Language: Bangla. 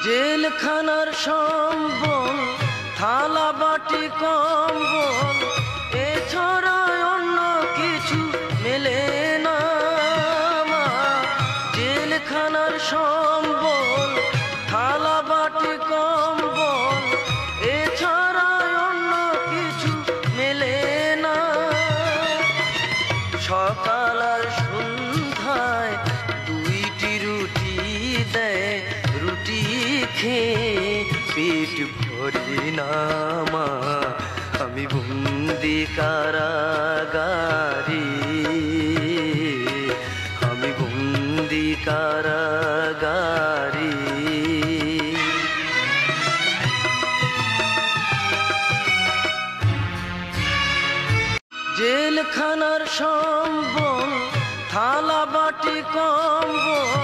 জেলখানার সম্বল থালা বাটি কম্বল এছাড়া অন্য কিছু মেলে না মা। জেলখানার সম্বল থালা বাটি কম্বল এছাড়া অন্য কিছু মেলে না। সকাল আর সন্ধ্যায় দুইটি রুটি দেয়, রুটি খেয়ে পেট ভরে না মা। আমি বন্দি কারাগারে, আমি বন্দি কারাগারে। জেলখানার সম্বল থালা বাটি কম্বল